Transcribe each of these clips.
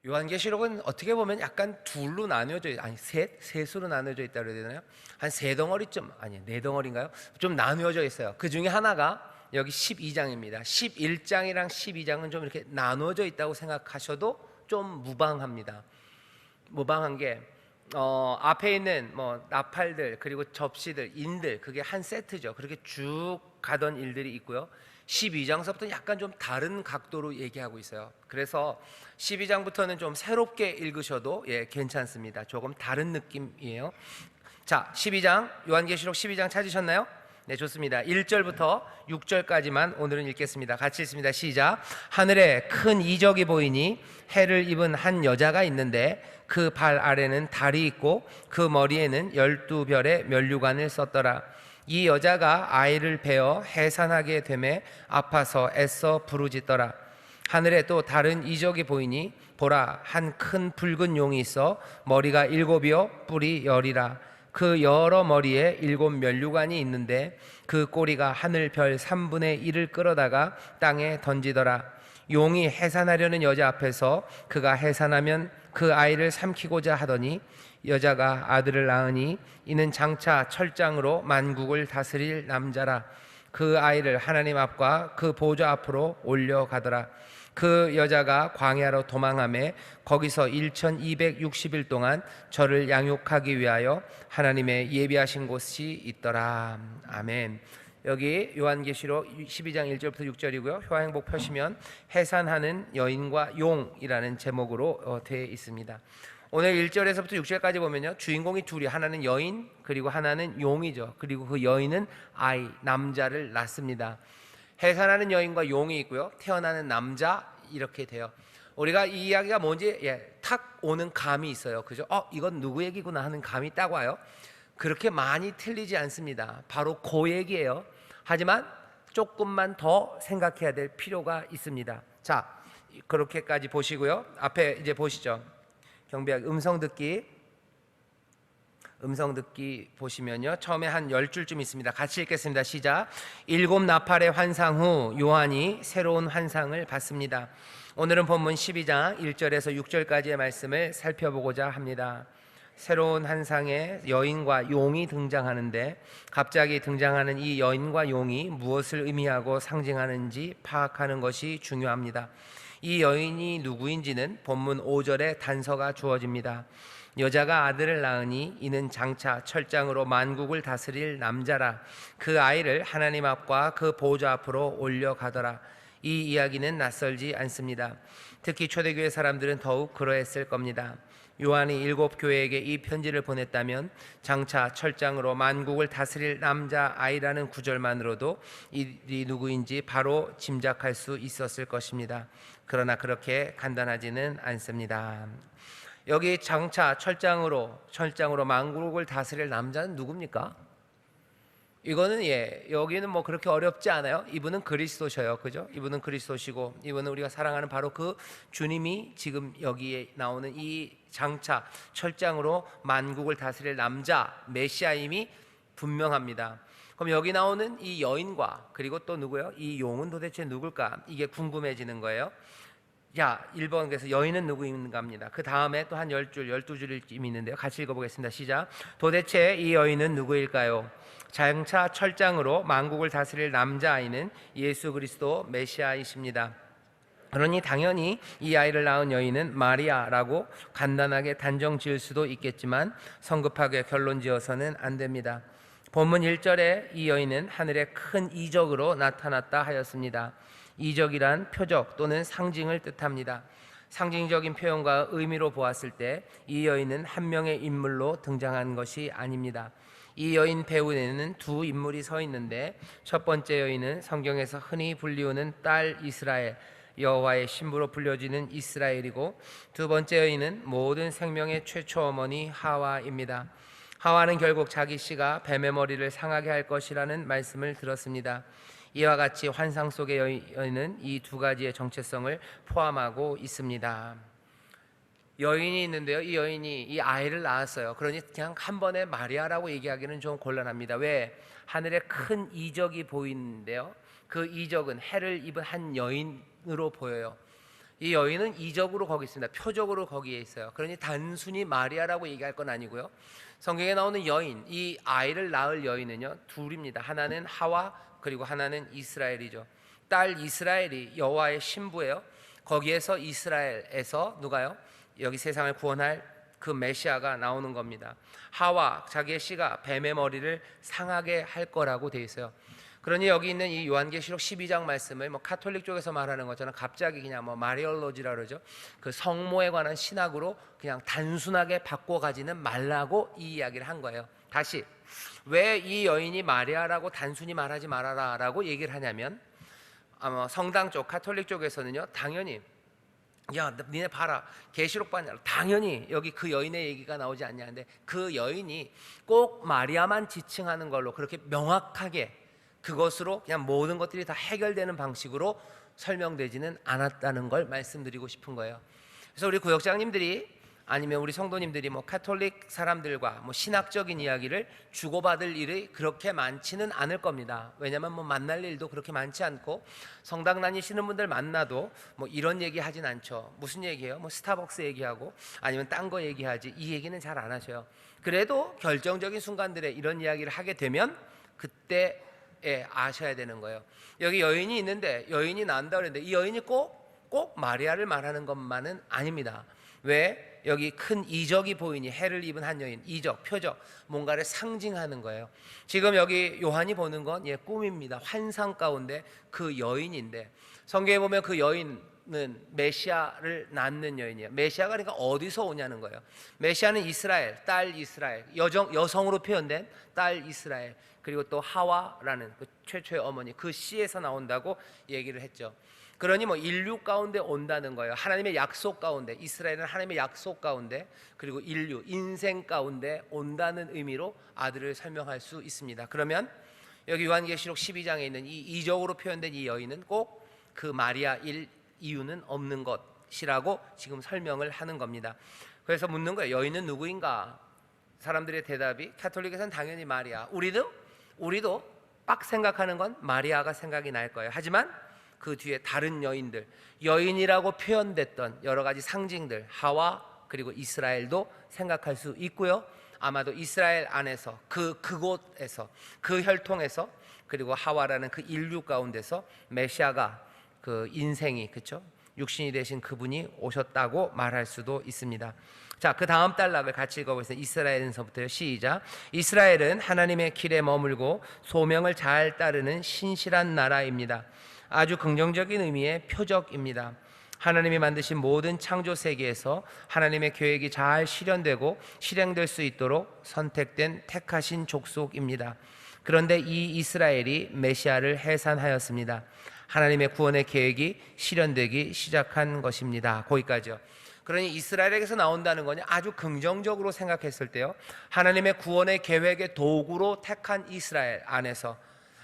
요한계시록은 어떻게 보면 약간 둘로 나뉘어져 아니 셋으로 나뉘어져 있다 그래야 되나요? 한 세 덩어리쯤 아니 네 덩어리인가요? 좀 나뉘어져 있어요. 그 중에 하나가 여기 12장입니다. 11장이랑 12장은 좀 이렇게 나누어져 있다고 생각하셔도 좀 무방합니다. 무방한 게 앞에 있는 뭐 나팔들 그리고 접시들 인들 그게 한 세트죠. 그렇게 쭉 가던 일들이 있고요. 12장서부터 약간 좀 다른 각도로 얘기하고 있어요. 그래서 12장부터는 좀 새롭게 읽으셔도 괜찮습니다. 조금 다른 느낌이에요. 자, 12장 요한계시록 12장 찾으셨나요? 네, 좋습니다. 1절부터 6절까지만 오늘은 읽겠습니다. 같이 읽습니다. 시작. 하늘에 큰 이적이 보이니 해를 입은 한 여자가 있는데 그 발 아래는 달이 있고 그 머리에는 12별의 면류관을 썼더라. 이 여자가 아이를 베어 해산하게 되매 아파서 애써 부르짖더라. 하늘에 또 다른 이적이 보이니 보라, 한 큰 붉은 용이 있어 머리가 7이요 뿔이 10이라. 그 여러 머리에 7 면류관이 있는데 그 꼬리가 하늘 별 3분의 1을 끌어다가 땅에 던지더라. 용이 해산하려는 여자 앞에서 그가 해산하면 그 아이를 삼키고자 하더니 여자가 아들을 낳으니 이는 장차 철장으로 만국을 다스릴 남자라. 그 아이를 하나님 앞과 그 보좌 앞으로 올려가더라. 그 여자가 광야로 도망하매 거기서 1260일 동안 저를 양육하기 위하여 하나님의 예비하신 곳이 있더라. 아멘. 여기 요한계시록 12장 1절부터 6절이고요. 효행복 펴시면 해산하는 여인과 용이라는 제목으로 되어 있습니다. 오늘 1절에서부터 6절까지 보면요, 주인공이 둘이, 하나는 여인 그리고 하나는 용이죠. 그리고 그 여인은 아이, 남자를 낳습니다. 해산하는 여인과 용이 있고요, 태어나는 남자, 이렇게 돼요. 우리가 이 이야기가 뭔지 탁 오는 감이 있어요. 그죠? 이건 누구 얘기구나 하는 감이 딱 와요. 그렇게 많이 틀리지 않습니다. 바로 그 얘기예요. 하지만 조금만 더 생각해야 될 필요가 있습니다. 자, 그렇게까지 보시고요. 앞에 이제 보시죠. 경배하기 음성 듣기 보시면요, 처음에 한 10줄쯤 있습니다. 같이 읽겠습니다. 시작. 7 나팔의 환상 후 요한이 새로운 환상을 받습니다. 오늘은 본문 12장 1절에서 6절까지의 말씀을 살펴보고자 합니다. 새로운 환상에 여인과 용이 등장하는데 갑자기 등장하는 이 여인과 용이 무엇을 의미하고 상징하는지 파악하는 것이 중요합니다. 이 여인이 누구인지는 본문 5절에 단서가 주어집니다. 여자가 아들을 낳으니 이는 장차 철장으로 만국을 다스릴 남자라. 그 아이를 하나님 앞과 그 보좌 앞으로 올려가더라. 이 이야기는 낯설지 않습니다. 특히 초대교회 사람들은 더욱 그러했을 겁니다. 요한이 7 교회에게 이 편지를 보냈다면 장차 철장으로 만국을 다스릴 남자 아이라는 구절만으로도 이 누구인지 바로 짐작할 수 있었을 것입니다. 그러나 그렇게 간단하지는 않습니다. 여기 장차 철장으로 만국을 다스릴 남자는 누굽니까? 이거는 여기는 뭐 그렇게 어렵지 않아요. 이분은 그리스도셔요. 그죠? 이분은 그리스도시고 이분은 우리가 사랑하는 바로 그 주님이 지금 여기에 나오는 이 장차 철장으로 만국을 다스릴 남자 메시아임이 분명합니다. 그럼 여기 나오는 이 여인과 그리고 또 누구예요? 이 용은 도대체 누굴까? 이게 궁금해지는 거예요. 자, 1번 그래서 여인은 누구인가 합니다. 그 다음에 또 한 10줄, 12줄쯤 있는데요. 같이 읽어보겠습니다. 시작. 도대체 이 여인은 누구일까요? 장차 철장으로 만국을 다스릴 남자아이는 예수 그리스도 메시아이십니다. 그러니 당연히 이 아이를 낳은 여인은 마리아라고 간단하게 단정 지을 수도 있겠지만 성급하게 결론 지어서는 안 됩니다. 본문 1절에 이 여인은 하늘의 큰 이적으로 나타났다 하였습니다. 이적이란 표적 또는 상징을 뜻합니다. 상징적인 표현과 의미로 보았을 때 이 여인은 한 명의 인물로 등장한 것이 아닙니다. 이 여인 배후에는 두 인물이 서 있는데 첫 번째 여인은 성경에서 흔히 불리우는 딸 이스라엘, 여호와의 신부로 불려지는 이스라엘이고, 두 번째 여인은 모든 생명의 최초 어머니 하와입니다. 하와는 결국 자기 씨가 뱀의 머리를 상하게 할 것이라는 말씀을 들었습니다. 이와 같이 환상 속의 여인은 이 두 가지의 정체성을 포함하고 있습니다. 여인이 있는데요, 이 여인이 이 아이를 낳았어요. 그러니 그냥 한 번에 마리아라고 얘기하기는 좀 곤란합니다. 왜? 하늘에 큰 이적이 보이는데요, 그 이적은 해를 입은 한 여인으로 보여요. 이 여인은 이적으로 거기 있습니다. 표적으로 거기에 있어요. 그러니 단순히 마리아라고 얘기할 건 아니고요. 성경에 나오는 여인, 이 아이를 낳을 여인은요, 둘입니다. 하나는 하와, 그리고 하나는 이스라엘이죠. 딸 이스라엘이 여호와의 신부예요. 거기에서 이스라엘에서 누가요? 여기 세상을 구원할 그 메시아가 나오는 겁니다. 하와, 자기의 씨가 뱀의 머리를 상하게 할 거라고 돼 있어요. 그러니 여기 있는 이 요한계시록 12장 말씀을 뭐 카톨릭 쪽에서 말하는 것처럼 갑자기 그냥 뭐 마리올로지라 그러죠. 그 성모에 관한 신학으로 그냥 단순하게 바꿔가지는 말라고 이 이야기를 한 거예요. 다시 왜 이 여인이 마리아라고 단순히 말하지 말아라라고 얘기를 하냐면, 아마 성당 쪽 카톨릭 쪽에서는요, 당연히 야 니네 봐라 계시록 봤냐, 당연히 여기 그 여인의 얘기가 나오지 않냐는데, 그 여인이 꼭 마리아만 지칭하는 걸로 그렇게 명확하게 그것으로 그냥 모든 것들이 다 해결되는 방식으로 설명되지는 않았다는 걸 말씀드리고 싶은 거예요. 그래서 우리 구역장님들이 아니면 우리 성도님들이 뭐 카톨릭 사람들과 뭐 신학적인 이야기를 주고받을 일이 그렇게 많지는 않을 겁니다. 왜냐하면 뭐 만날 일도 그렇게 많지 않고, 성당 다니시는 분들 만나도 뭐 이런 얘기 하진 않죠. 무슨 얘기예요? 뭐 스타벅스 얘기하고 아니면 딴 거 얘기하지, 이 얘기는 잘 안 하셔요. 그래도 결정적인 순간들에 이런 이야기를 하게 되면 그때 아셔야 되는 거예요. 여기 여인이 있는데, 여인이 난다 그랬는데 이 여인이 꼭 마리아를 말하는 것만은 아닙니다. 왜? 여기 큰 이적이 보이니, 해를 입은 한 여인, 이적, 표적, 뭔가를 상징하는 거예요. 지금 여기 요한이 보는 건 꿈입니다. 환상 가운데 그 여인인데, 성경에 보면 그 여인은 메시아를 낳는 여인이에요. 메시아가 그러니까 어디서 오냐는 거예요. 메시아는 이스라엘, 딸 이스라엘, 여성으로 표현된 딸 이스라엘, 그리고 또 하와라는 그 최초의 어머니, 그 씨에서 나온다고 얘기를 했죠. 그러니 뭐 인류 가운데 온다는 거예요. 하나님의 약속 가운데, 이스라엘은 하나님의 약속 가운데, 그리고 인류, 인생 가운데 온다는 의미로 아들을 설명할 수 있습니다. 그러면 여기 요한계시록 12장에 있는 이 이적으로 표현된 이 여인은 꼭 그 마리아일 이유는 없는 것이라고 지금 설명을 하는 겁니다. 그래서 묻는 거예요. 여인은 누구인가? 사람들의 대답이, 카톨릭에서는 당연히 마리아. 우리도 빡 생각하는 건 마리아가 생각이 날 거예요. 하지만 그 뒤에 다른 여인들, 여인이라고 표현됐던 여러 가지 상징들, 하와 그리고 이스라엘도 생각할 수 있고요. 아마도 이스라엘 안에서 그곳에서 그 혈통에서, 그리고 하와라는 그 인류 가운데서 메시아가, 그 인생이, 그렇죠? 육신이 되신 그분이 오셨다고 말할 수도 있습니다. 자, 그 다음 단락을 같이 읽어보겠습니다. 이스라엘에서부터요. 시작. 이스라엘은 하나님의 길에 머물고 소명을 잘 따르는 신실한 나라입니다. 아주 긍정적인 의미의 표적입니다. 하나님이 만드신 모든 창조 세계에서 하나님의 계획이 잘 실현되고 실행될 수 있도록 선택된 택하신 족속입니다. 그런데 이 이스라엘이 메시아를 해산하였습니다. 하나님의 구원의 계획이 실현되기 시작한 것입니다. 거기까지요. 그러니 이스라엘에게서 나온다는 거냐, 아주 긍정적으로 생각했을 때요, 하나님의 구원의 계획의 도구로 택한 이스라엘 안에서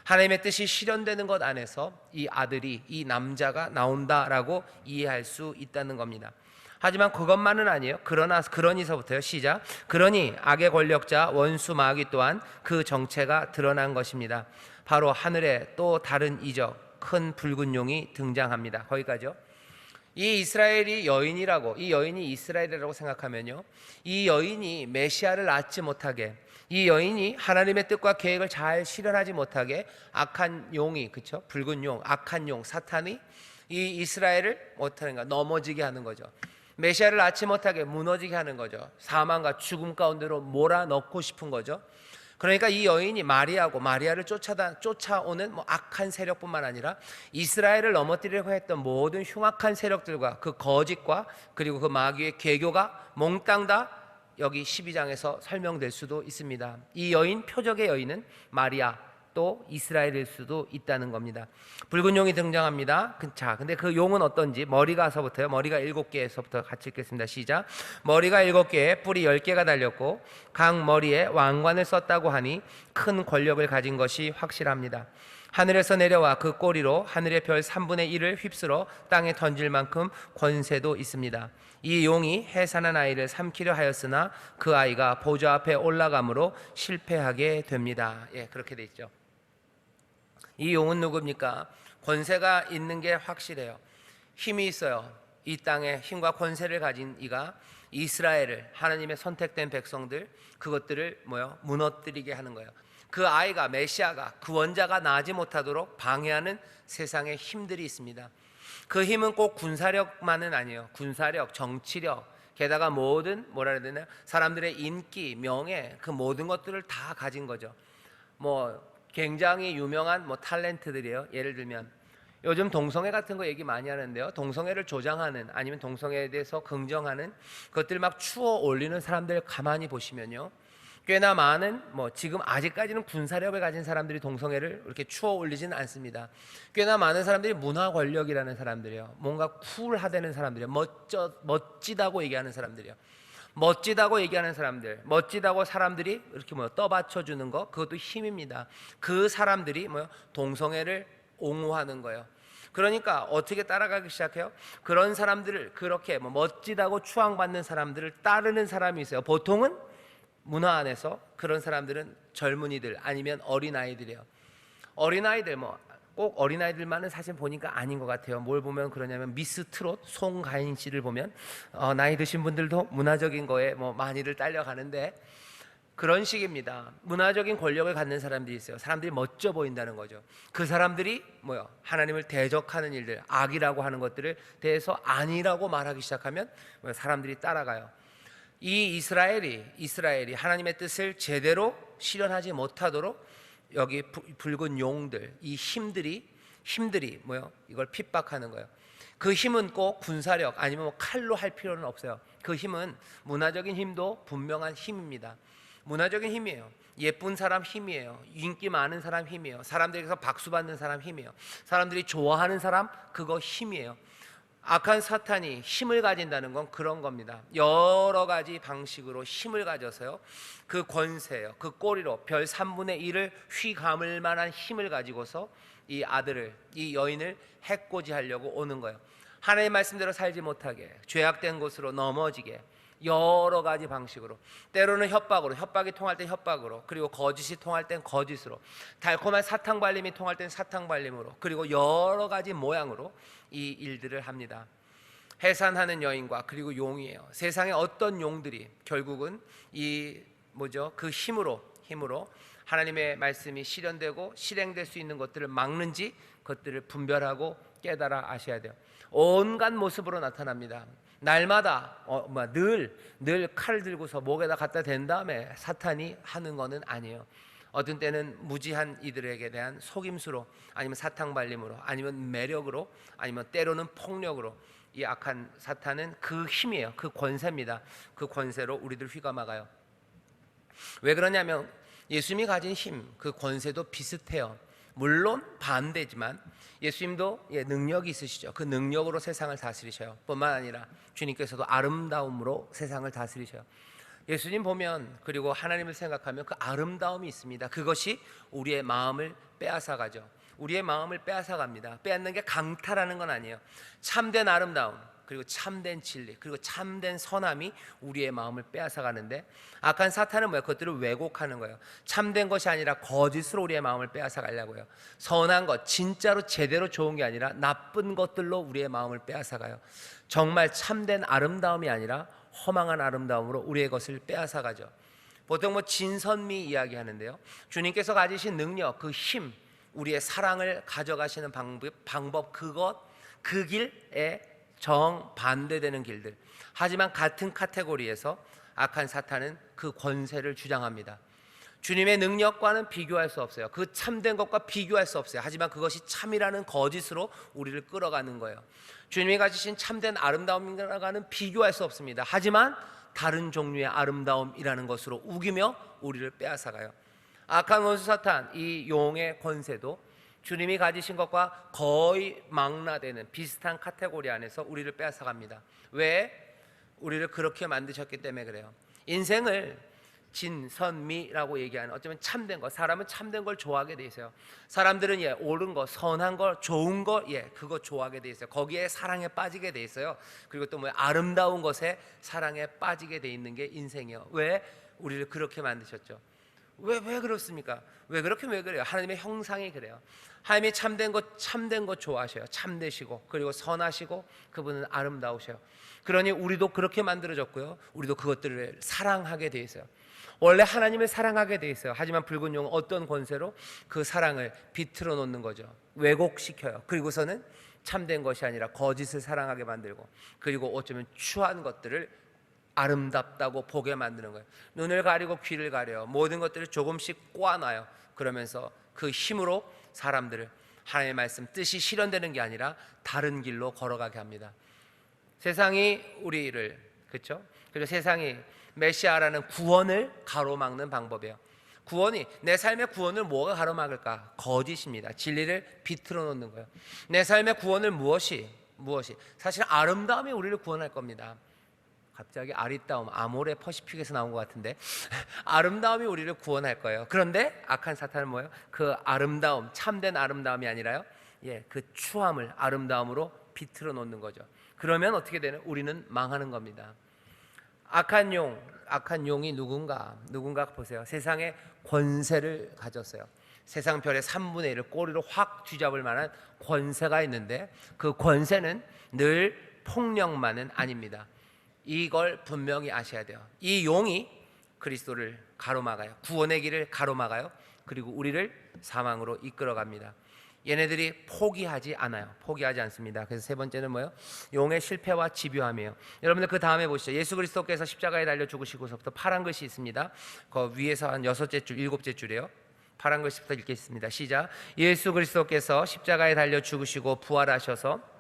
하나님의 뜻이 실현되는 것 안에서 이 아들이, 이 남자가 나온다라고 이해할 수 있다는 겁니다. 하지만 그것만은 아니에요. 그러니서부터요. 시작. 그러니 악의 권력자 원수 마귀 또한 그 정체가 드러난 것입니다. 바로 하늘에 또 다른 이적, 큰 붉은 용이 등장합니다. 거기까지요. 이 이스라엘이 여인이라고, 이 여인이 이스라엘이라고 생각하면요, 이 여인이 메시아를 낳지 못하게, 이 여인이 하나님의 뜻과 계획을 잘 실현하지 못하게 악한 용이, 그렇죠? 붉은 용, 악한 용, 사탄이 이 이스라엘을 못하는가, 넘어지게 하는 거죠. 메시아를 낳지 못하게 무너지게 하는 거죠. 사망과 죽음 가운데로 몰아넣고 싶은 거죠. 그러니까 이 여인이 마리아를 쫓아오는 뭐 악한 세력뿐만 아니라 이스라엘을 넘어뜨리려고 했던 모든 흉악한 세력들과 그 거짓과 그리고 그 마귀의 계교가 몽땅 다 여기 12장에서 설명될 수도 있습니다. 이 여인, 표적의 여인은 마리아, 또 이스라엘일 수도 있다는 겁니다. 붉은 용이 등장합니다. 자, 근데 그 용은 어떤지 머리가서부터요. 머리가 7개에서부터 같이 읽겠습니다. 시작. 머리가 7개에 뿔이 10개가 달렸고 각 머리에 왕관을 썼다고 하니 큰 권력을 가진 것이 확실합니다. 하늘에서 내려와 그 꼬리로 하늘의 별 3분의 1을 휩쓸어 땅에 던질 만큼 권세도 있습니다. 이 용이 해산한 아이를 삼키려 하였으나 그 아이가 보좌 앞에 올라감으로 실패하게 됩니다. 예, 그렇게 돼 있죠. 이 용은 누굽니까? 권세가 있는 게 확실해요. 힘이 있어요. 이 땅에 힘과 권세를 가진 이가 이스라엘을, 하나님의 선택된 백성들, 그것들을 무너뜨리게 하는 거예요. 그 아이가, 메시아가, 구원자가 나지 못하도록 방해하는 세상의 힘들이 있습니다. 그 힘은 꼭 군사력만은 아니에요. 군사력, 정치력, 게다가 모든 사람들의 인기, 명예, 그 모든 것들을 다 가진 거죠. 굉장히 유명한 탤런트들이에요. 예를 들면 요즘 동성애 같은 거 얘기 많이 하는데요, 동성애를 조장하는, 아니면 동성애에 대해서 긍정하는 것들 막 추어 올리는 사람들 가만히 보시면요, 꽤나 많은 지금 아직까지는 군사력을 가진 사람들이 동성애를 이렇게 추어 올리지는 않습니다. 꽤나 많은 사람들이 문화 권력이라는 사람들이요, 뭔가 쿨하다는 사람들이요, 멋지다고 얘기하는 사람들이요, 멋지다고 얘기하는 사람들, 멋지다고 사람들이 이렇게 떠받쳐 주는 거, 그것도 힘입니다. 그 사람들이 동성애를 옹호하는 거예요. 그러니까 어떻게 따라가기 시작해요? 그런 사람들을, 그렇게 멋지다고 추앙받는 사람들을 따르는 사람이 있어요. 보통은 문화 안에서 그런 사람들은 젊은이들, 아니면 어린아이들이에요. 어린아이들, 꼭 어린아이들만은 사실 보니까 아닌 것 같아요. 뭘 보면 그러냐면 미스 트롯 송가인 씨를 보면 나이 드신 분들도 문화적인 거에 많이들 딸려가는데, 그런 식입니다. 문화적인 권력을 갖는 사람들이 있어요. 사람들이 멋져 보인다는 거죠. 그 사람들이 하나님을 대적하는 일들, 악이라고 하는 것들을 대해서 아니라고 말하기 시작하면 사람들이 따라가요. 이 이스라엘이 하나님의 뜻을 제대로 실현하지 못하도록 여기 붉은 용들, 이 힘들이 이걸 핍박하는 거예요. 그 힘은 꼭 군사력, 아니면 칼로 할 필요는 없어요. 그 힘은 문화적인 힘도 분명한 힘입니다. 문화적인 힘이에요. 예쁜 사람 힘이에요. 인기 많은 사람 힘이에요. 사람들에게서 박수 받는 사람 힘이에요. 사람들이 좋아하는 사람, 그거 힘이에요. 악한 사탄이 힘을 가진다는 건 그런 겁니다. 여러 가지 방식으로 힘을 가져서요, 그 권세요, 그 꼬리로 별 3분의 1을 휘감을 만한 힘을 가지고서 이 아들을, 이 여인을 해코지하려고 오는 거예요. 하나님의 말씀대로 살지 못하게, 죄악된 곳으로 넘어지게, 여러 가지 방식으로, 때로는 협박으로, 협박이 통할 땐 협박으로, 그리고 거짓이 통할 땐 거짓으로, 달콤한 사탕 발림이 통할 땐 사탕 발림으로, 그리고 여러 가지 모양으로 이 일들을 합니다. 해산하는 여인과 그리고 용이에요. 세상의 어떤 용들이 결국은 그 힘으로 하나님의 말씀이 실현되고 실행될 수 있는 것들을 막는지, 그것들을 분별하고 깨달아 아셔야 돼요. 온갖 모습으로 나타납니다. 날마다 늘 칼을 들고서 목에다 갖다 댄 다음에 사탄이 하는 거는 아니에요. 어떤 때는 무지한 이들에게 대한 속임수로, 아니면 사탕 발림으로, 아니면 매력으로, 아니면 때로는 폭력으로, 이 악한 사탄은 그 힘이에요. 그 권세입니다. 그 권세로 우리들 휘감아가요. 왜 그러냐면 예수님이 가진 힘, 그 권세도 비슷해요. 물론 반대지만 예수님도 능력이 있으시죠. 그 능력으로 세상을 다스리셔요. 뿐만 아니라 주님께서도 아름다움으로 세상을 다스리셔요. 예수님 보면, 그리고 하나님을 생각하면 그 아름다움이 있습니다. 그것이 우리의 마음을 빼앗아가죠. 우리의 마음을 빼앗아갑니다. 빼앗는 게 강탈하는 건 아니에요. 참된 아름다움, 그리고 참된 진리, 그리고 참된 선함이 우리의 마음을 빼앗아가는데, 악한 사탄은 그것들을 왜곡하는 거예요. 참된 것이 아니라 거짓으로 우리의 마음을 빼앗아가려고 해요. 선한 것, 진짜로 제대로 좋은 게 아니라 나쁜 것들로 우리의 마음을 빼앗아가요. 정말 참된 아름다움이 아니라 허망한 아름다움으로 우리의 것을 빼앗아가죠. 보통 진선미 이야기하는데요, 주님께서 가지신 능력, 그 힘, 우리의 사랑을 가져가시는 방법, 그 길에 정반대되는 길들. 하지만 같은 카테고리에서 악한 사탄은 그 권세를 주장합니다. 주님의 능력과는 비교할 수 없어요. 그 참된 것과 비교할 수 없어요. 하지만 그것이 참이라는 거짓으로 우리를 끌어가는 거예요. 주님이 가지신 참된 아름다움과는 비교할 수 없습니다. 하지만 다른 종류의 아름다움이라는 것으로 우기며 우리를 빼앗아가요. 악한 원수 사탄, 이 용의 권세도 주님이 가지신 것과 거의 망라되는 비슷한 카테고리 안에서 우리를 빼앗아갑니다. 왜? 우리를 그렇게 만드셨기 때문에 그래요. 인생을 진선미라고 얘기하는, 어쩌면 참된 것, 사람은 참된 걸 좋아하게 돼 있어요. 사람들은 옳은 거, 선한 거, 좋은 거, 그거 좋아하게 돼 있어요. 거기에 사랑에 빠지게 돼 있어요. 그리고 또 아름다운 것에 사랑에 빠지게 돼 있는 게 인생이에요. 왜? 우리를 그렇게 만드셨죠. 왜 그렇습니까? 왜 그래요? 하나님의 형상이 그래요. 하나님이 참된 것 좋아하셔요. 참되시고, 그리고 선하시고, 그분은 아름다우셔요. 그러니 우리도 그렇게 만들어졌고요. 우리도 그것들을 사랑하게 돼 있어요. 원래 하나님을 사랑하게 돼 있어요. 하지만 붉은 용은 어떤 권세로 그 사랑을 비틀어 놓는 거죠. 왜곡시켜요. 그리고서는 참된 것이 아니라 거짓을 사랑하게 만들고, 그리고 어쩌면 추한 것들을 아름답다고 보게 만드는 거예요. 눈을 가리고 귀를 가려요. 모든 것들을 조금씩 꼬아놔요. 그러면서 그 힘으로 사람들을 하나님의 말씀 뜻이 실현되는 게 아니라 다른 길로 걸어가게 합니다. 세상이 우리를, 그렇죠? 그리고 세상이 메시아라는 구원을 가로막는 방법이에요. 구원이, 내 삶의 구원을 뭐가 가로막을까? 거짓입니다. 진리를 비틀어 놓는 거예요. 내 삶의 구원을 무엇이 사실 아름다움이 우리를 구원할 겁니다. 갑자기 아리따움, 아모레 퍼시픽에서 나온 것 같은데 아름다움이 우리를 구원할 거예요. 그런데 악한 사탄은 뭐예요? 그 아름다움, 참된 아름다움이 아니라요, 그 추함을 아름다움으로 비틀어 놓는 거죠. 그러면 어떻게 되는? 우리는 망하는 겁니다. 악한 용이 누군가 보세요. 세상에 권세를 가졌어요. 세상 별의 3분의 1을 꼬리로 확 쥐잡을 만한 권세가 있는데, 그 권세는 늘 폭력만은 아닙니다. 이걸 분명히 아셔야 돼요. 이 용이 그리스도를 가로막아요. 구원의 길을 가로막아요. 그리고 우리를 사망으로 이끌어갑니다. 얘네들이 포기하지 않습니다. 그래서 세 번째는 뭐예요? 용의 실패와 집요함이에요. 여러분들 그 다음에 보시죠. 예수 그리스도께서 십자가에 달려 죽으시고서부터 파란 글씨 있습니다. 그 위에서 한 6째 줄, 7째 줄이에요. 파란 글씨부터 읽겠습니다. 시작. 예수 그리스도께서 십자가에 달려 죽으시고 부활하셔서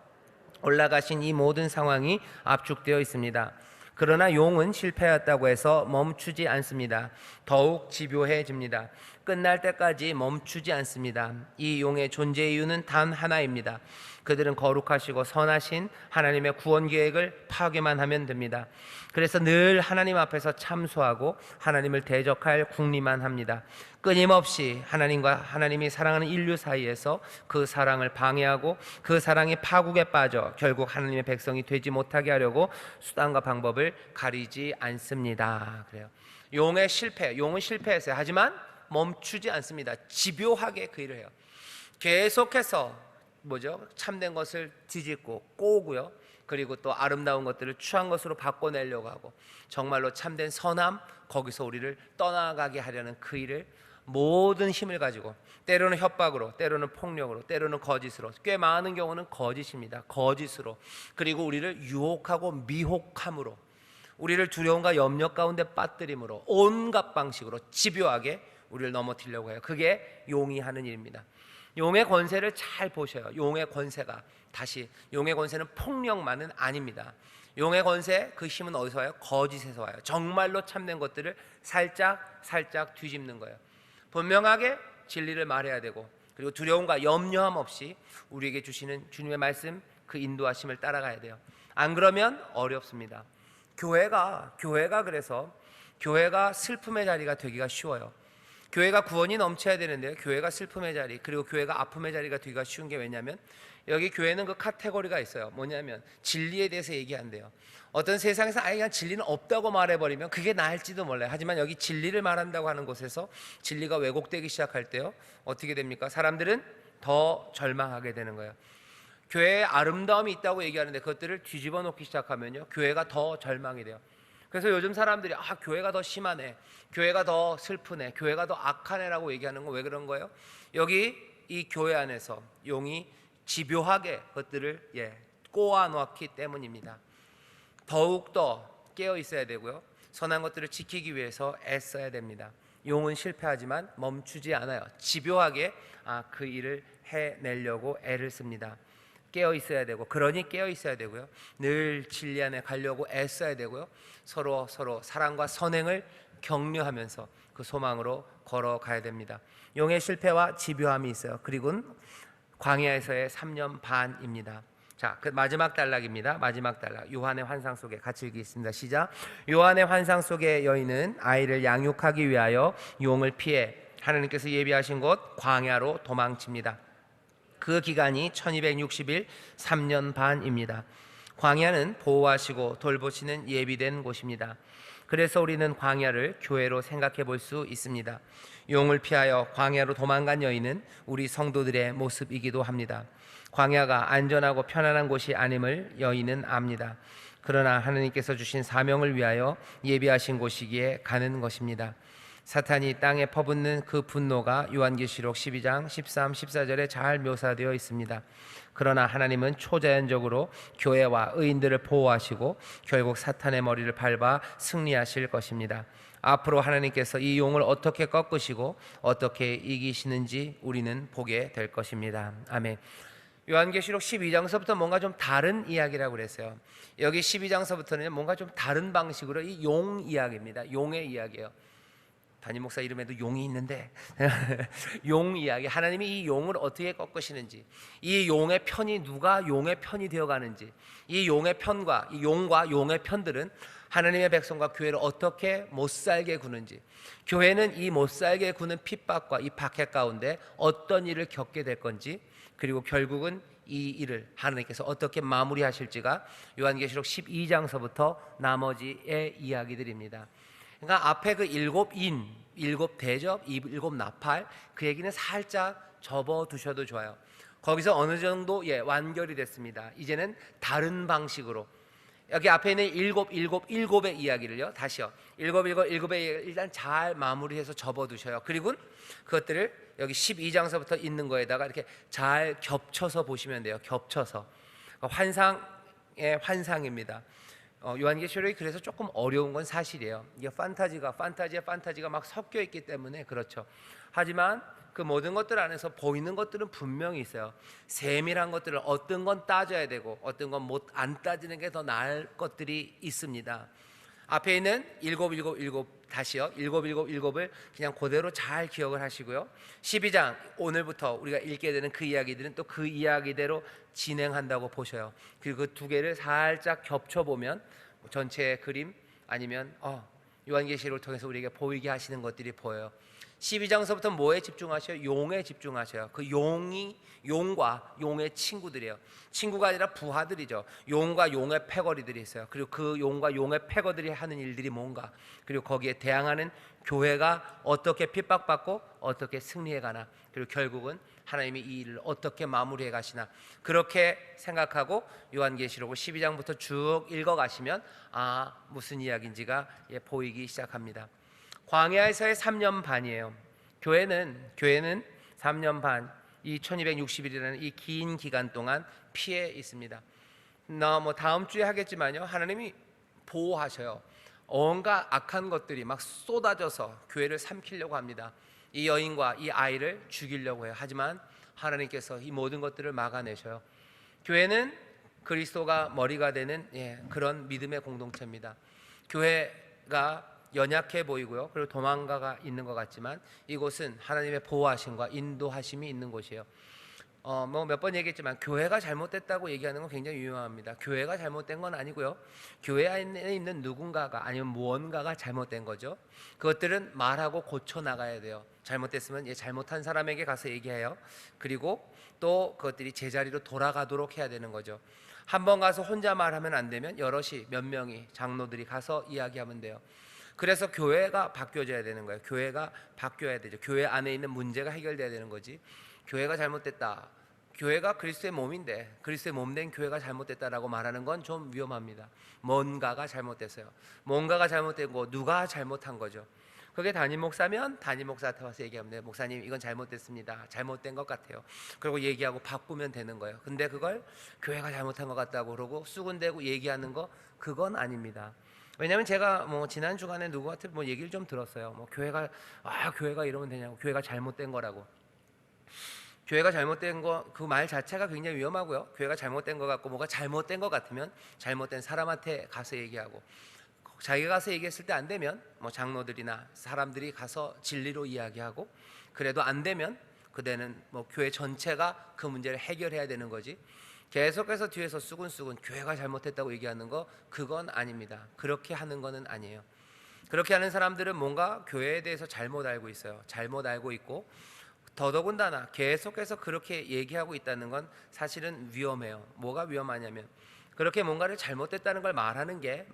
올라가신 이 모든 상황이 압축되어 있습니다. 그러나 용은 실패했다고 해서 멈추지 않습니다. 더욱 집요해집니다. 끝날 때까지 멈추지 않습니다. 이 용의 존재 이유는 단 하나입니다. 그들은 거룩하시고 선하신 하나님의 구원 계획을 파괴만 하면 됩니다. 그래서 늘 하나님 앞에서 참소하고 하나님을 대적할 궁리만 합니다. 끊임없이 하나님과 하나님이 사랑하는 인류 사이에서 그 사랑을 방해하고 그 사랑이 파국에 빠져 결국 하나님의 백성이 되지 못하게 하려고 수단과 방법을 가리지 않습니다. 그래요. 용은 실패했어요. 하지만 멈추지 않습니다. 집요하게 그 일을 해요. 계속해서 참된 것을 뒤집고 꼬우고요. 그리고 또 아름다운 것들을 추한 것으로 바꿔내려고 하고, 정말로 참된 선함, 거기서 우리를 떠나가게 하려는 그 일을 모든 힘을 가지고, 때로는 협박으로, 때로는 폭력으로, 때로는 거짓으로, 꽤 많은 경우는 거짓입니다. 거짓으로, 그리고 우리를 유혹하고 미혹함으로, 우리를 두려움과 염려 가운데 빠뜨림으로, 온갖 방식으로 집요하게 우리를 넘어뜨리려고 해요. 그게 용이 하는 일입니다. 용의 권세를 잘 보셔요. 용의 권세는 폭력만은 아닙니다. 용의 권세, 그 힘은 어디서 와요? 거짓에서 와요. 정말로 참된 것들을 살짝 뒤집는 거예요. 분명하게 진리를 말해야 되고, 그리고 두려움과 염려함 없이 우리에게 주시는 주님의 말씀, 그 인도하심을 따라가야 돼요. 안 그러면 어렵습니다. 교회가 그래서 교회가 슬픔의 자리가 되기가 쉬워요. 교회가 구원이 넘쳐야 되는데요, 교회가 슬픔의 자리, 그리고 교회가 아픔의 자리가 되기가 쉬운 게 왜냐면, 여기 교회는 그 카테고리가 있어요. 뭐냐면 진리에 대해서 얘기한대요. 어떤 세상에서 아예 그냥 진리는 없다고 말해버리면 그게 나을지도 몰라요. 하지만 여기 진리를 말한다고 하는 곳에서 진리가 왜곡되기 시작할 때요, 어떻게 됩니까? 사람들은 더 절망하게 되는 거예요. 교회에 아름다움이 있다고 얘기하는데 그것들을 뒤집어 놓기 시작하면요, 교회가 더 절망이 돼요. 그래서 요즘 사람들이 교회가 더 심하네, 교회가 더 슬프네, 교회가 더 악하네라고 얘기하는 건 왜 그런 거예요? 여기 이 교회 안에서 용이 집요하게 그것들을 꼬아 놓았기 때문입니다. 더욱더 깨어 있어야 되고요, 선한 것들을 지키기 위해서 애써야 됩니다. 용은 실패하지만 멈추지 않아요. 집요하게 그 일을 해내려고 애를 씁니다. 깨어 있어야 되고, 그러니 깨어 있어야 되고요, 늘 진리 안에 가려고 애써야 되고요, 서로 사랑과 선행을 격려하면서 그 소망으로 걸어가야 됩니다. 용의 실패와 집요함이 있어요. 그리고는 광야에서의 3년 반입니다. 자, 그 마지막 단락입니다. 마지막 단락, 요한의 환상 속에 같이 읽겠습니다. 시작. 요한의 환상 속의 여인은 아이를 양육하기 위하여 용을 피해 하나님께서 예비하신 곳 광야로 도망칩니다. 그 기간이 1260일 3년 반입니다. 광야는 보호하시고 돌보시는 예비된 곳입니다. 그래서 우리는 광야를 교회로 생각해 볼 수 있습니다. 용을 피하여 광야로 도망간 여인은 우리 성도들의 모습이기도 합니다. 광야가 안전하고 편안한 곳이 아님을 여인은 압니다. 그러나 하나님께서 주신 사명을 위하여 예비하신 곳이기에 가는 것입니다. 사탄이 땅에 퍼붓는 그 분노가 요한계시록 12장 13, 14절에 잘 묘사되어 있습니다. 그러나 하나님은 초자연적으로 교회와 의인들을 보호하시고 결국 사탄의 머리를 밟아 승리하실 것입니다. 앞으로 하나님께서 이 용을 어떻게 꺾으시고 어떻게 이기시는지 우리는 보게 될 것입니다. 아멘. 요한계시록 12장서부터 뭔가 좀 다른 이야기라고 그랬어요. 여기 12장서부터는 뭔가 좀 다른 방식으로 이 용 이야기입니다. 용의 이야기예요. 담임 목사 이름에도 용이 있는데 용 이야기, 하나님이 이 용을 어떻게 꺾으시는지, 이 용의 편이 누가 용의 편이 되어가는지, 이 용의 편과 이 용과 용의 편들은 하나님의 백성과 교회를 어떻게 못살게 구는지, 교회는 이 못살게 구는 핍박과 이 박해 가운데 어떤 일을 겪게 될 건지, 그리고 결국은 이 일을 하나님께서 어떻게 마무리하실지가 요한계시록 12장서부터 나머지의 이야기들입니다. 그러니까 앞에 그 일곱 인, 일곱 대접, 일곱 나팔, 그 얘기는 살짝 접어두셔도 좋아요. 거기서 어느 정도 완결이 됐습니다. 이제는 다른 방식으로 여기 앞에 있는 일곱의 이야기를요, 다시요, 일곱의 이야기를 일단 잘 마무리해서 접어두셔요. 그리고 그것들을 여기 12장서부터 있는 거에다가 이렇게 잘 겹쳐서 보시면 돼요. 겹쳐서. 환상의 환상입니다. 요한계시록이 그래서 조금 어려운 건 사실이에요. 이게 판타지가 막 섞여 있기 때문에 그렇죠. 하지만 그 모든 것들 안에서 보이는 것들은 분명히 있어요. 세밀한 것들을 어떤 건 따져야 되고 어떤 건 못 안 따지는 게 더 나을 것들이 있습니다. 앞에 있는 다시요. 일곱을 그냥 그대로 잘 기억을 하시고요. 12장 오늘부터 우리가 읽게 되는 그 이야기들은 또 그 이야기대로 진행한다고 보셔요. 그리고 그 두 개를 살짝 겹쳐보면 전체의 그림 아니면 요한계시록을 통해서 우리에게 보이게 하시는 것들이 보여요. 12장서부터 뭐에 집중하셔요? 용에 집중하셔요. 그 용과 용의 친구들이에요. 친구가 아니라 부하들이죠. 용과 용의 패거리들이 있어요. 그리고 그 용과 용의 패거들이 하는 일들이 뭔가, 그리고 거기에 대항하는 교회가 어떻게 핍박받고 어떻게 승리해 가나, 그리고 결국은 하나님이 이 일을 어떻게 마무리해 가시나, 그렇게 생각하고 요한계시록을 12장부터 쭉 읽어가시면 무슨 이야기인지가 보이기 시작합니다. 광야에서의 3년 반이에요. 교회는 3년 반, 이 1260일이라는 이 긴 기간 동안 피해 있습니다. 다음 주에 하겠지만요, 하나님이 보호하셔요. 온갖 악한 것들이 막 쏟아져서 교회를 삼키려고 합니다. 이 여인과 이 아이를 죽이려고 해요. 하지만 하나님께서 이 모든 것들을 막아내셔요. 교회는 그리스도가 머리가 되는 그런 믿음의 공동체입니다. 교회가 연약해 보이고요, 그리고 도망가가 있는 것 같지만 이곳은 하나님의 보호하심과 인도하심이 있는 곳이에요. 몇 번 얘기했지만 교회가 잘못됐다고 얘기하는 건 굉장히 유용합니다. 교회가 잘못된 건 아니고요, 교회 안에 있는 누군가가 아니면 무언가가 잘못된 거죠. 그것들은 말하고 고쳐 나가야 돼요. 잘못됐으면 잘못한 사람에게 가서 얘기해요. 그리고 또 그것들이 제자리로 돌아가도록 해야 되는 거죠. 한 번 가서 혼자 말하면 안 되면 여럿이 몇 명이 장로들이 가서 이야기하면 돼요. 그래서 교회가 바뀌어져야 되는 거예요. 교회가 바뀌어야 되죠. 교회 안에 있는 문제가 해결돼야 되는 거지. 교회가 잘못됐다, 교회가 그리스도의 몸인데 그리스도의 몸된 교회가 잘못됐다라고 말하는 건 좀 위험합니다. 뭔가가 잘못됐어요. 뭔가가 잘못되고 누가 잘못한 거죠. 그게 담임 목사면 담임 목사한테 와서 얘기하면 돼요. 목사님, 이건 잘못됐습니다. 잘못된 것 같아요. 그리고 얘기하고 바꾸면 되는 거예요. 근데 그걸 교회가 잘못한 것 같다고 그러고 수군대고 얘기하는 거, 그건 아닙니다. 왜냐하면 제가 지난 주간에 누구한테 얘기를 좀 들었어요. 교회가 이러면 되냐고, 교회가 잘못된 거라고. 교회가 잘못된 거, 그 말 자체가 굉장히 위험하고요. 교회가 잘못된 것 같고 뭐가 잘못된 것 같으면 잘못된 사람한테 가서 얘기하고, 자기가 가서 얘기했을 때 안 되면 장로들이나 사람들이 가서 진리로 이야기하고, 그래도 안 되면 그때는 교회 전체가 그 문제를 해결해야 되는 거지, 계속해서 뒤에서 수군수군 교회가 잘못했다고 얘기하는 거, 그건 아닙니다. 그렇게 하는 거는 아니에요. 그렇게 하는 사람들은 뭔가 교회에 대해서 잘못 알고 있어요. 잘못 알고 있고, 더더군다나 계속해서 그렇게 얘기하고 있다는 건 사실은 위험해요. 뭐가 위험하냐면 그렇게 뭔가를 잘못됐다는 걸 말하는 게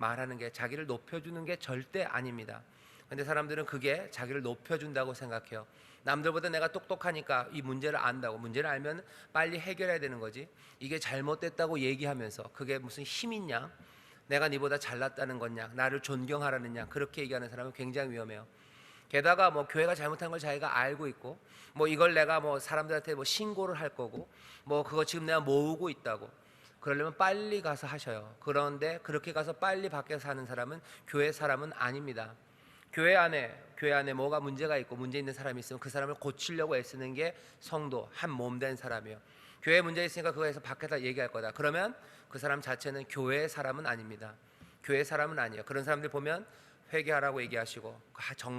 자기를 높여주는 게 절대 아닙니다. 근데 사람들은 그게 자기를 높여준다고 생각해요. 남들보다 내가 똑똑하니까 이 문제를 안다고, 문제를 알면 빨리 해결해야 되는 거지, 이게 잘못됐다고 얘기하면서 그게 무슨 힘 있냐, 내가 니보다 잘났다는 거냐, 나를 존경하라느냐, 그렇게 얘기하는 사람은 굉장히 위험해요. 게다가 뭐 교회가 잘못한 걸 자기가 알고 있고, 뭐 이걸 내가 뭐 사람들한테 뭐 신고를 할 거고, 뭐 그거 지금 내가 모으고 있다고, 그러려면 빨리 가서 하셔요. 그런데 그렇게 가서 빨리 밖에서 하는 사람은 교회 사람은 아닙니다. 교회 안에 뭐가 문제가 있고 문제 있는 사람이 있으면 그 사람을 고치려고 애쓰는 게 성도, 한 몸 된 사람이에요. 교회에 문제 있으니까 그거에서 밖에다 얘기할 거다, 그러면 그 사람 자체는 교회의 사람은 아닙니다. 교회 사람은 아니에요. 그런 사람들 보면 회개하라고 얘기하시고,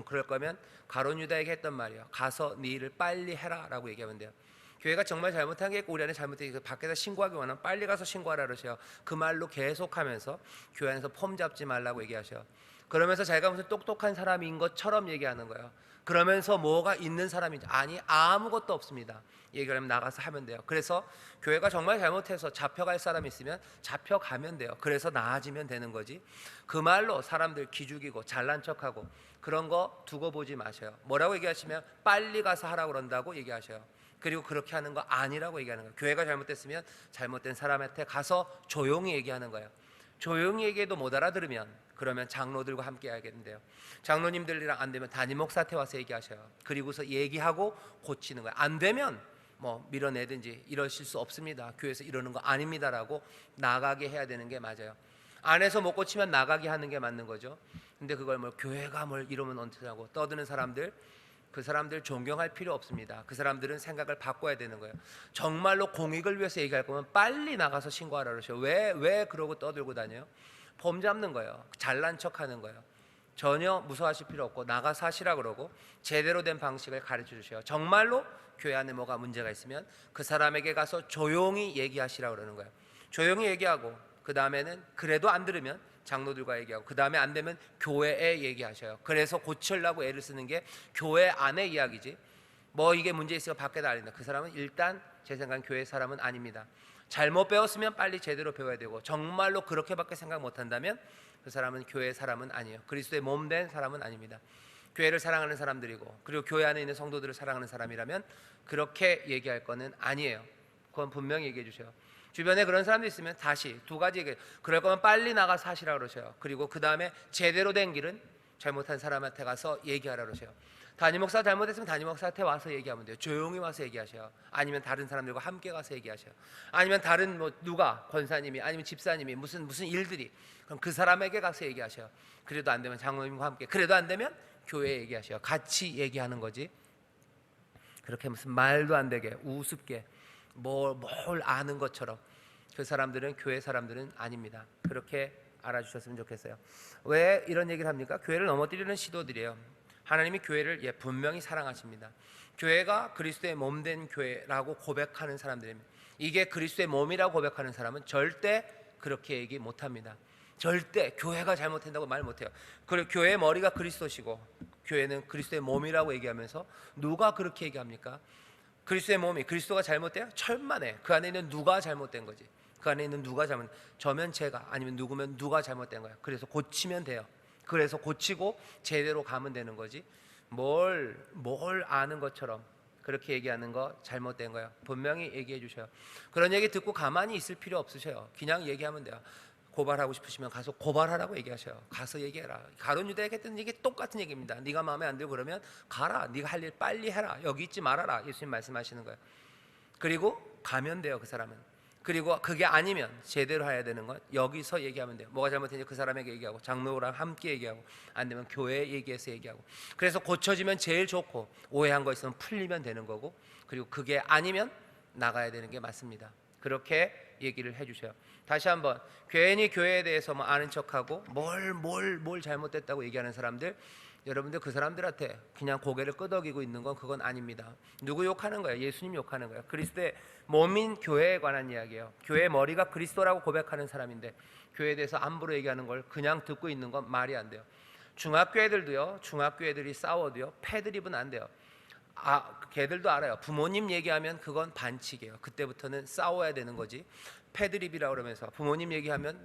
그럴 거면 가룟 유다에게 했던 말이에요. 가서 네 일을 빨리 해라 라고 얘기하면 돼요. 교회가 정말 잘못한 게 있고 우리 안에 잘못된 게 밖에서 신고하기 원하면 빨리 가서 신고하라 그러셔요. 그 말로 계속하면서 교회 안에서 폼 잡지 말라고 얘기하셔요. 그러면서 자기가 무슨 똑똑한 사람인 것처럼 얘기하는 거예요. 그러면서 뭐가 있는 사람인지, 아니 아무것도 없습니다. 얘기하면 나가서 하면 돼요. 그래서 교회가 정말 잘못해서 잡혀갈 사람이 있으면 잡혀가면 돼요. 그래서 나아지면 되는 거지, 그 말로 사람들 기죽이고 잘난 척하고 그런 거 두고 보지 마셔요. 뭐라고 얘기하시면 빨리 가서 하라고 그런다고 얘기하셔요. 그리고 그렇게 하는 거 아니라고 얘기하는 거예요. 교회가 잘못됐으면 잘못된 사람한테 가서 조용히 얘기하는 거예요. 조용히 얘기해도 못 알아들으면 그러면 장로들과 함께 해야겠는데요. 장로님들이랑 안 되면 담임 목사한테 와서 얘기하셔요. 그리고서 얘기하고 고치는 거예요. 안 되면 뭐 밀어내든지, 이러실 수 없습니다, 교회에서 이러는 거 아닙니다라고 나가게 해야 되는 게 맞아요. 안에서 못 고치면 나가게 하는 게 맞는 거죠. 근데 그걸 뭐 교회가 뭘 이러면 어쩌냐고 떠드는 사람들, 그 사람들 존경할 필요 없습니다. 그 사람들은 생각을 바꿔야 되는 거예요. 정말로 공익을 위해서 얘기할 거면 빨리 나가서 신고하라 그러셔요. 왜 그러고 떠들고 다녀요? 폼 잡는 거예요. 잘난 척하는 거예요. 전혀 무서워하실 필요 없고 나가서 하시라 그러고 제대로 된 방식을 가르쳐 주셔요. 정말로 교회 안에 뭐가 문제가 있으면 그 사람에게 가서 조용히 얘기하시라 그러는 거예요. 조용히 얘기하고 그 다음에는 그래도 안 들으면 장로들과 얘기하고, 그 다음에 안 되면 교회에 얘기하셔요. 그래서 고치려고 애를 쓰는 게 교회 안의 이야기지, 뭐 이게 문제 있으면 밖에다 알린다, 그 사람은 일단 제 생각엔 교회 사람은 아닙니다. 잘못 배웠으면 빨리 제대로 배워야 되고, 정말로 그렇게밖에 생각 못한다면 그 사람은 교회 사람은 아니에요. 그리스도의 몸 된 사람은 아닙니다. 교회를 사랑하는 사람들이고 그리고 교회 안에 있는 성도들을 사랑하는 사람이라면 그렇게 얘기할 거는 아니에요. 그건 분명히 얘기해 주셔요. 주변에 그런 사람도 있으면 다시 두 가지 얘기, 그럴 거면 빨리 나가서 하시라 그러셔요. 그리고 그 다음에 제대로 된 길은 잘못한 사람한테 가서 얘기하라 그러셔요. 담임 목사 잘못했으면 담임 목사한테 와서 얘기하면 돼요. 조용히 와서 얘기하셔요. 아니면 다른 사람들과 함께 가서 얘기하셔요. 아니면 다른 뭐 누가 권사님이 아니면 집사님이 무슨 일들이, 그럼 그 사람에게 가서 얘기하셔요. 그래도 안 되면 장로님과 함께, 그래도 안 되면 교회에 얘기하셔요. 같이 얘기하는 거지, 그렇게 무슨 말도 안 되게 우습게 뭘 아는 것처럼 그 사람들은 교회 사람들은 아닙니다. 그렇게 알아주셨으면 좋겠어요. 왜 이런 얘기를 합니까? 교회를 넘어뜨리는 시도들이에요. 하나님이 교회를 분명히 사랑하십니다. 교회가 그리스도의 몸된 교회라고 고백하는 사람들입니다. 이게 그리스도의 몸이라고 고백하는 사람은 절대 그렇게 얘기 못합니다. 절대 교회가 잘못한다고 말 못해요. 그리고 교회의 머리가 그리스도시고 교회는 그리스도의 몸이라고 얘기하면서 누가 그렇게 얘기합니까? 그리스도의 몸이, 그리스도가 잘못돼요? 천만에. 그 안에 있는 누가 잘못된 거지. 그 안에 있는 누가 잘못, 저면 제가, 아니면 누구면 누가 잘못된 거야. 그래서 고치면 돼요. 그래서 고치고 제대로 가면 되는 거지, 뭘 아는 것처럼 그렇게 얘기하는 거 잘못된 거예요. 분명히 얘기해 주셔요. 그런 얘기 듣고 가만히 있을 필요 없으셔요. 그냥 얘기하면 돼요. 고발하고 싶으시면 가서 고발하라고 얘기하셔요. 가서 얘기해라. 가룟 유다에게 했던 얘기 똑같은 얘기입니다. 네가 마음에 안 들고 그러면 가라. 네가 할 일 빨리 해라. 여기 있지 말아라. 예수님 말씀하시는 거예요. 그리고 가면 돼요, 그 사람은. 그리고 그게 아니면 제대로 해야 되는 건 여기서 얘기하면 돼요. 뭐가 잘못했는지 그 사람에게 얘기하고, 장로랑 함께 얘기하고, 안 되면 교회에 얘기해서 얘기하고. 그래서 고쳐지면 제일 좋고, 오해한 거 있으면 풀리면 되는 거고, 그리고 그게 아니면 나가야 되는 게 맞습니다. 그렇게 얘기를 해주세요. 다시 한번, 괜히 교회에 대해서 뭐 아는 척하고 뭘 잘못됐다고 얘기하는 사람들, 여러분들 그 사람들한테 그냥 고개를 끄덕이고 있는 건 그건 아닙니다. 누구 욕하는 거예요? 예수님 욕하는 거예요. 그리스도의 몸인 교회에 관한 이야기예요. 교회의 머리가 그리스도라고 고백하는 사람인데 교회에 대해서 함부로 얘기하는 걸 그냥 듣고 있는 건 말이 안 돼요. 중학교 애들도요, 중학교 애들이 싸워도요, 패드립은 안 돼요. 걔들도 알아요. 부모님 얘기하면 그건 반칙이에요. 그때부터는 싸워야 되는 거지. 패드립이라고 그러면서 부모님 얘기하면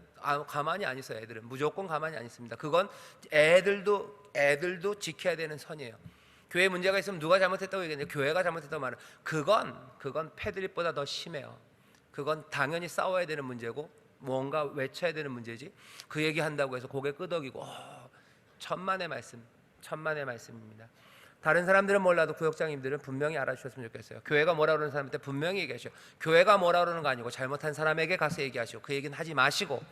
가만히 안 있어요. 애들은 무조건 가만히 안 있습니다. 그건 애들도 지켜야 되는 선이에요. 교회 문제가 있으면 누가 잘못했다고 얘기했는데 교회가 잘못했다고 말해요. 그건 패드립보다 더 심해요. 그건 당연히 싸워야 되는 문제고 뭔가 외쳐야 되는 문제지. 그 얘기한다고 해서 고개 끄덕이고 천만의 말씀입니다. 다른 사람들은 몰라도 구역장님들은 분명히 알아주셨으면 좋겠어요. 교회가 뭐라 그러는 사람한테 분명히 얘기하시오. 교회가 뭐라 그러는 거 아니고 잘못한 사람에게 가서 얘기하시오. 그 얘기는 하지 마시고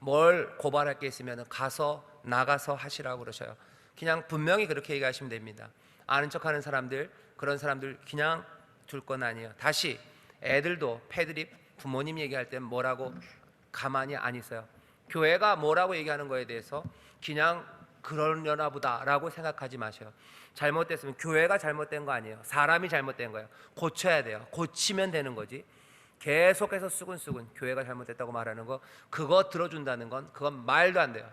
뭘 고발할 게 있으면 나가서 하시라고 그러셔요. 그냥 분명히 그렇게 얘기하시면 됩니다. 아는 척하는 사람들, 그런 사람들 그냥 둘 건 아니에요. 다시 애들도 패드립, 부모님 얘기할 땐 뭐라고 가만히 안 있어요. 교회가 뭐라고 얘기하는 거에 대해서 그냥 그러려나 보다라고 생각하지 마세요. 잘못됐으면 교회가 잘못된 거 아니에요. 사람이 잘못된 거예요. 고쳐야 돼요. 고치면 되는 거지. 계속해서 수근수근 교회가 잘못됐다고 말하는 거, 그거 들어준다는 건 그건 말도 안 돼요.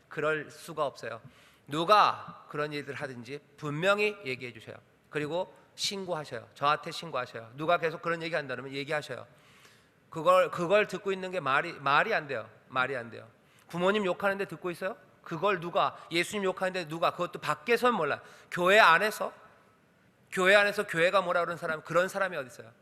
그럴 수가 없어요. 누가 그런 일들 하든지 분명히 얘기해 주셔요. 그리고 신고하셔요. 저한테 신고하셔요. 누가 계속 그런 얘기 한다면 얘기하셔요. 그걸 듣고 있는 게 말이 안 돼요. 말이 안 돼요. 부모님 욕하는데 듣고 있어요? 그걸 누가, 예수님 욕하는데 누가, 그것도 밖에서는 몰라. 교회 안에서 교회가 뭐라 그러는 사람, 그런 사람이 어디 있어요?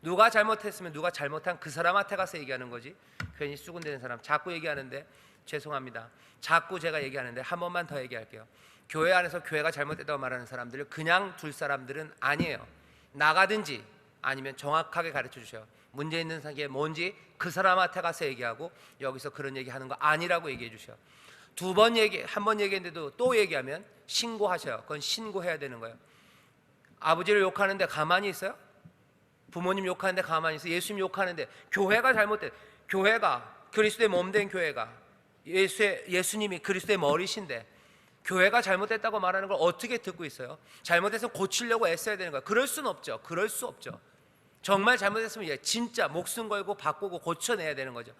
누가 잘못했으면 누가 잘못한 그 사람한테 가서 얘기하는 거지. 괜히 수군대는 사람 자꾸 얘기하는데 죄송합니다. 자꾸 제가 얘기하는데 한 번만 더 얘기할게요. 교회 안에서 교회가 잘못됐다고 말하는 사람들을 그냥 둘 사람들은 아니에요. 나가든지 아니면 정확하게 가르쳐 주셔요. 문제 있는 게 뭔지 그 사람한테 가서 얘기하고 여기서 그런 얘기하는 거 아니라고 얘기해 주셔요. 한 번 얘기했는데도 또 얘기하면 신고하셔요. 그건 신고해야 되는 거예요. 아버지를 욕하는데 가만히 있어요? 부모님 욕하는데 가만히 있어요? 예수님 욕하는데 교회가 잘못된, 교회가 그리스도의 몸된 교회가 예수님이 그리스도의 머리신데 교회가 잘못됐다고 말하는 걸 어떻게 듣고 있어요? 잘못해서 고치려고 애써야 되는 거예요. 그럴 수는 없죠. 그럴 수 없죠. 정말 잘못했으면 진짜 목숨 걸고 바꾸고 고쳐내야 되는 거죠.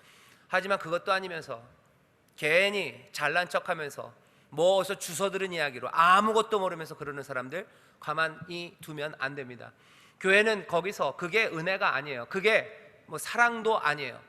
하지만 그것도 아니면서 괜히 잘난 척하면서 뭐 어디서 주워 들은 이야기로 아무것도 모르면서 그러는 사람들 가만히 두면 안 됩니다. 교회는 거기서 그게 은혜가 아니에요. 그게 뭐 사랑도 아니에요.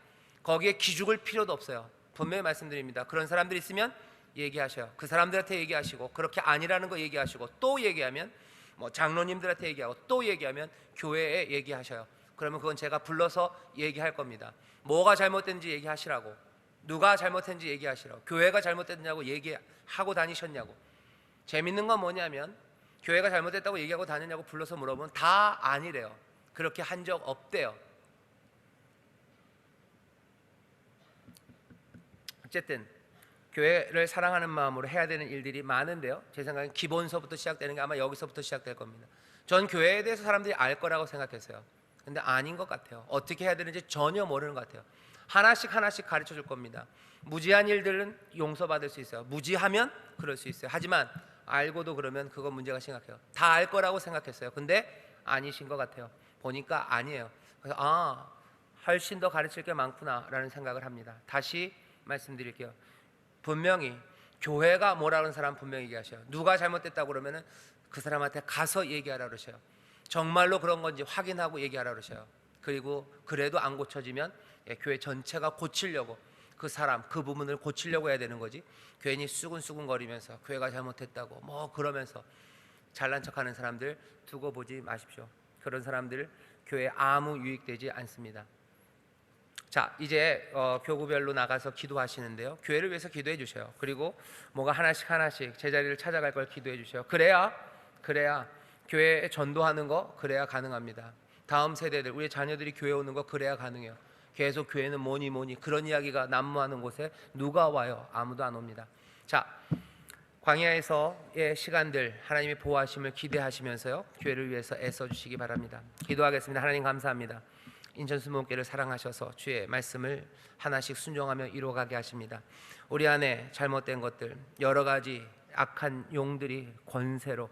거기에 기죽을 필요도 없어요. 분명히 말씀드립니다. 그런 사람들이 있으면 얘기하셔요. 그 사람들한테 얘기하시고 그렇게 아니라는 거 얘기하시고 또 얘기하면 뭐 장로님들한테 얘기하고 또 얘기하면 교회에 얘기하셔요. 그러면 그건 제가 불러서 얘기할 겁니다. 뭐가 잘못된지 얘기하시라고, 누가 잘못했는지 얘기하시라고, 교회가 잘못됐냐고 얘기하고 다니셨냐고. 재밌는 건 뭐냐면 교회가 잘못됐다고 얘기하고 다녔냐고 불러서 물어보면 다 아니래요. 그렇게 한 적 없대요. 어쨌든 교회를 사랑하는 마음으로 해야 되는 일들이 많은데요, 제 생각엔 기본서부터 시작되는 게 아마 여기서부터 시작될 겁니다. 전 교회에 대해서 사람들이 알 거라고 생각했어요. 근데 아닌 것 같아요. 어떻게 해야 되는지 전혀 모르는 것 같아요. 하나씩 가르쳐 줄 겁니다. 무지한 일들은 용서받을 수 있어요. 무지하면 그럴 수 있어요. 하지만 알고도 그러면 그건 문제가 심각해요. 다 알 거라고 생각했어요. 근데 아니신 것 같아요. 보니까 아니에요. 그래서 훨씬 더 가르칠 게 많구나 라는 생각을 합니다. 다시 말씀드릴게요. 분명히 교회가 뭐라는 사람 분명히 얘기하셔요. 누가 잘못됐다고 그러면은 그 사람한테 가서 얘기하라 그러셔요. 정말로 그런 건지 확인하고 얘기하라 그러셔요. 그리고 그래도 안 고쳐지면 교회 전체가 고치려고, 그 사람 그 부분을 고치려고 해야 되는 거지. 괜히 수근수근 거리면서 교회가 잘못했다고 뭐 그러면서 잘난 척하는 사람들 두고 보지 마십시오. 그런 사람들 교회에 아무 유익되지 않습니다. 자, 이제 교구별로 나가서 기도하시는데요, 교회를 위해서 기도해 주셔요. 그리고 뭐가 하나씩 제자리를 찾아갈 걸 기도해 주셔요. 그래야 교회에 전도하는 거 그래야 가능합니다. 다음 세대들, 우리 자녀들이 교회 오는 거 그래야 가능해요. 계속 교회는 뭐니 그런 이야기가 난무하는 곳에 누가 와요? 아무도 안 옵니다. 자, 광야에서의 시간들 하나님의 보호하심을 기대하시면서요, 교회를 위해서 애써주시기 바랍니다. 기도하겠습니다. 하나님 감사합니다. 인천수목교를 사랑하셔서 주의 말씀을 하나씩 순종하며 이루어가게 하십니다. 우리 안에 잘못된 것들, 여러 가지 악한 용들이 권세로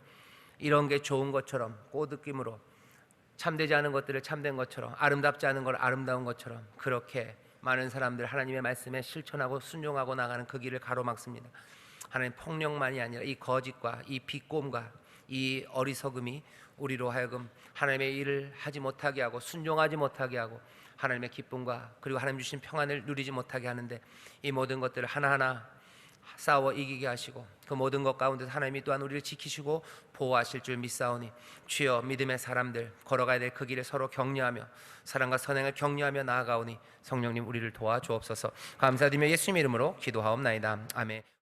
이런 게 좋은 것처럼 꼬드김으로, 참되지 않은 것들을 참된 것처럼, 아름답지 않은 걸 아름다운 것처럼 그렇게 많은 사람들 하나님의 말씀에 실천하고 순종하고 나가는 그 길을 가로막습니다. 하나님, 폭력만이 아니라 이 거짓과 이 비꼼과 이 어리석음이 우리로 하여금 하나님의 일을 하지 못하게 하고 순종하지 못하게 하고 하나님의 기쁨과 그리고 하나님 주신 평안을 누리지 못하게 하는데, 이 모든 것들을 하나하나 싸워 이기게 하시고 그 모든 것 가운데 하나님이 또한 우리를 지키시고 보호하실 줄 믿사오니, 주여 믿음의 사람들 걸어가야 될 그 길에 서로 격려하며 사랑과 선행을 격려하며 나아가오니 성령님 우리를 도와주옵소서. 감사드리며 예수님 이름으로 기도하옵나이다. 아멘.